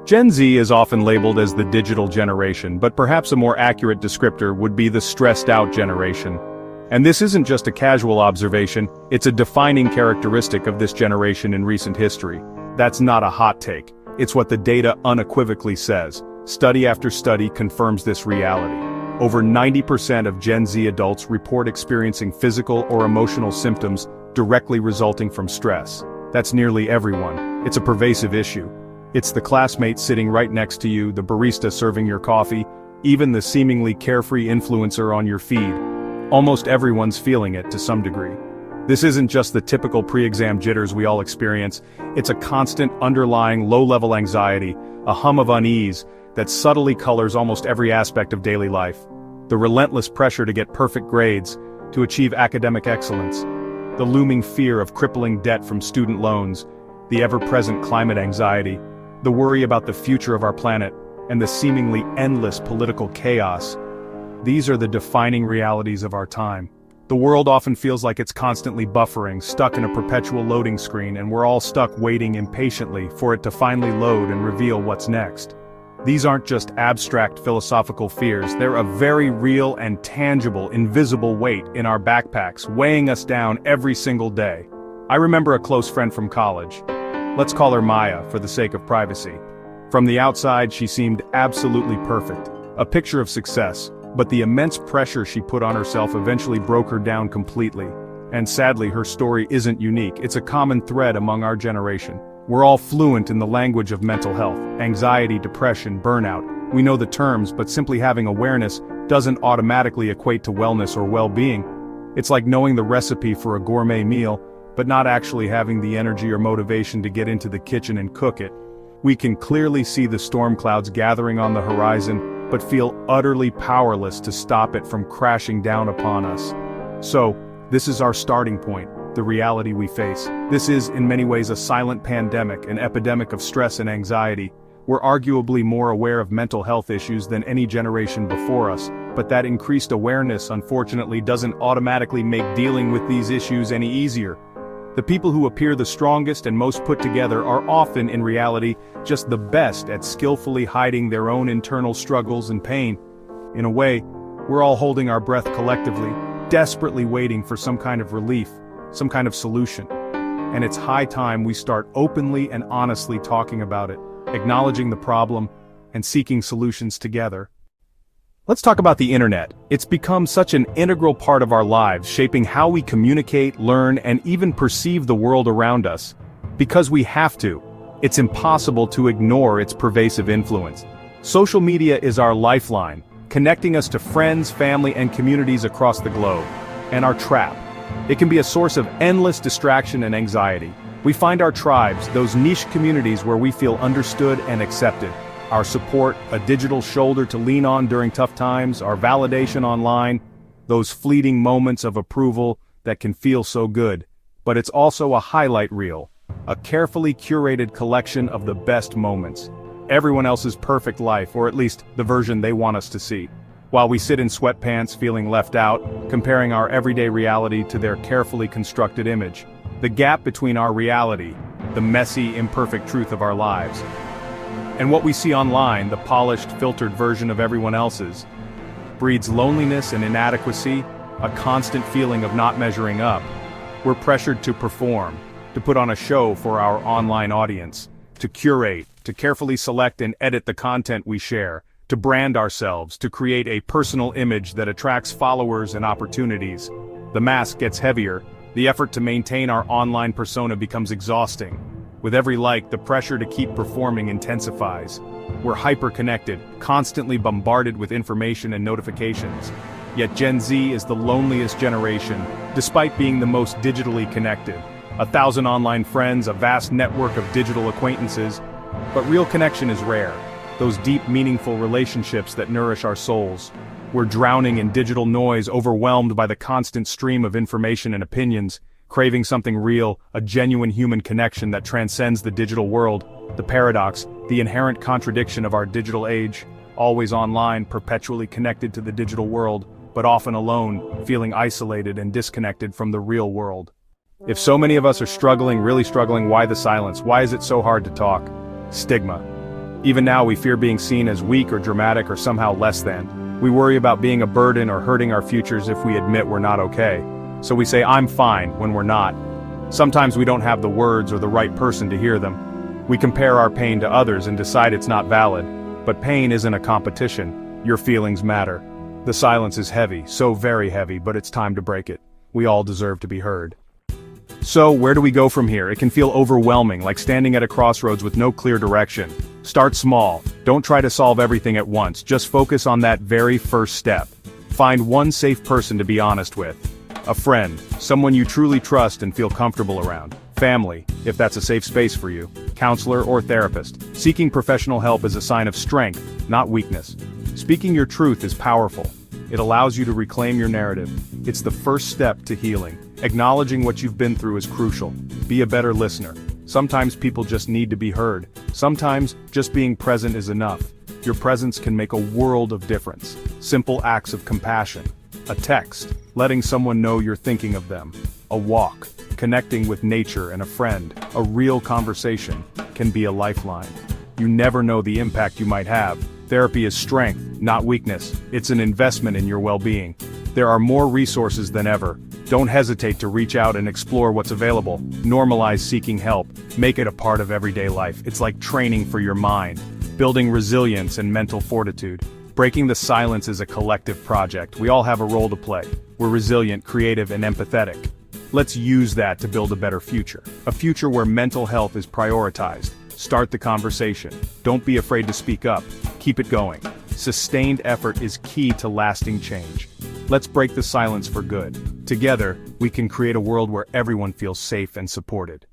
Gen Z is often labeled as the digital generation, but perhaps a more accurate descriptor would be the stressed-out generation. And this isn't just a casual observation, it's a defining characteristic of this generation in recent history. That's not a hot take, it's what the data unequivocally says. Study after study confirms this reality. Over 90% of Gen Z adults report experiencing physical or emotional symptoms directly resulting from stress. That's nearly everyone. It's a pervasive issue. It's the classmate sitting right next to you, the barista serving your coffee, even the seemingly carefree influencer on your feed. Almost everyone's feeling it to some degree. This isn't just the typical pre-exam jitters we all experience, it's a constant underlying low-level anxiety, a hum of unease that subtly colors almost every aspect of daily life. The relentless pressure to get perfect grades, to achieve academic excellence, the looming fear of crippling debt from student loans, the ever-present climate anxiety, the worry about the future of our planet, and the seemingly endless political chaos. These are the defining realities of our time. The world often feels like it's constantly buffering, stuck in a perpetual loading screen, and we're all stuck waiting impatiently for it to finally load and reveal what's next. These aren't just abstract philosophical fears, they're a very real and tangible, invisible weight in our backpacks, weighing us down every single day. I remember a close friend from college. Let's call her Maya, for the sake of privacy. From the outside, she seemed absolutely perfect, a picture of success, but the immense pressure she put on herself eventually broke her down completely. And sadly, her story isn't unique, it's a common thread among our generation. We're all fluent in the language of mental health, anxiety, depression, burnout. We know the terms, but simply having awareness doesn't automatically equate to wellness or well-being. It's like knowing the recipe for a gourmet meal, but not actually having the energy or motivation to get into the kitchen and cook it. We can clearly see the storm clouds gathering on the horizon, but feel utterly powerless to stop it from crashing down upon us. So, this is our starting point, the reality we face. This is, in many ways, a silent pandemic, an epidemic of stress and anxiety. We're arguably more aware of mental health issues than any generation before us, but that increased awareness, unfortunately, doesn't automatically make dealing with these issues any easier. The people who appear the strongest and most put together are often, in reality, just the best at skillfully hiding their own internal struggles and pain. In a way, we're all holding our breath collectively, desperately waiting for some kind of relief, some kind of solution. And it's high time we start openly and honestly talking about it, acknowledging the problem, and seeking solutions together. Let's talk about the internet. It's become such an integral part of our lives, shaping how we communicate, learn, and even perceive the world around us. Because we have to. It's impossible to ignore its pervasive influence. Social media is our lifeline, connecting us to friends, family, and communities across the globe. And our trap. It can be a source of endless distraction and anxiety. We find our tribes, those niche communities where we feel understood and accepted. Our support, a digital shoulder to lean on during tough times, our validation online, those fleeting moments of approval that can feel so good. But it's also a highlight reel, a carefully curated collection of the best moments. Everyone else's perfect life, or at least the version they want us to see. While we sit in sweatpants feeling left out, comparing our everyday reality to their carefully constructed image. The gap between our reality, the messy, imperfect truth of our lives, and what we see online, the polished, filtered version of everyone else's, breeds loneliness and inadequacy, a constant feeling of not measuring up. We're pressured to perform, to put on a show for our online audience, to curate, to carefully select and edit the content we share, to brand ourselves, to create a personal image that attracts followers and opportunities. The mask gets heavier, the effort to maintain our online persona becomes exhausting. With every like, the pressure to keep performing intensifies. We're hyperconnected, constantly bombarded with information and notifications. Yet Gen Z is the loneliest generation, despite being the most digitally connected. 1,000 online friends, a vast network of digital acquaintances. But real connection is rare. Those deep, meaningful relationships that nourish our souls. We're drowning in digital noise, overwhelmed by the constant stream of information and opinions. Craving something real, a genuine human connection that transcends the digital world, the paradox, the inherent contradiction of our digital age, always online, perpetually connected to the digital world, but often alone, feeling isolated and disconnected from the real world. If so many of us are struggling, really struggling, why the silence? Why is it so hard to talk? Stigma. Even now we fear being seen as weak or dramatic or somehow less than. We worry about being a burden or hurting our futures if we admit we're not okay. So we say I'm fine when we're not. Sometimes we don't have the words or the right person to hear them. We compare our pain to others and decide it's not valid. But pain isn't a competition. Your feelings matter. The silence is heavy, so very heavy, but it's time to break it. We all deserve to be heard. So, where do we go from here? It can feel overwhelming, like standing at a crossroads with no clear direction. Start small. Don't try to solve everything at once, just focus on that very first step. Find one safe person to be honest with. A friend, someone you truly trust and feel comfortable around. Family, if that's a safe space for you. Counselor or therapist. Seeking professional help is a sign of strength, not weakness. Speaking your truth is powerful. It allows you to reclaim your narrative. It's the first step to healing. Acknowledging what you've been through is crucial. Be a better listener. Sometimes people just need to be heard. Sometimes, just being present is enough. Your presence can make a world of difference. Simple acts of compassion. A text, letting someone know you're thinking of them. A walk, connecting with nature and a friend. A real conversation can be a lifeline. You never know the impact you might have. Therapy is strength, not weakness. It's an investment in your well-being. There are more resources than ever. Don't hesitate to reach out and explore what's available. Normalize seeking help. Make it a part of everyday life. It's like training for your mind. Building resilience and mental fortitude. Breaking the silence is a collective project. We all have a role to play. We're resilient, creative, and empathetic. Let's use that to build a better future. A future where mental health is prioritized. Start the conversation. Don't be afraid to speak up. Keep it going. Sustained effort is key to lasting change. Let's break the silence for good. Together, we can create a world where everyone feels safe and supported.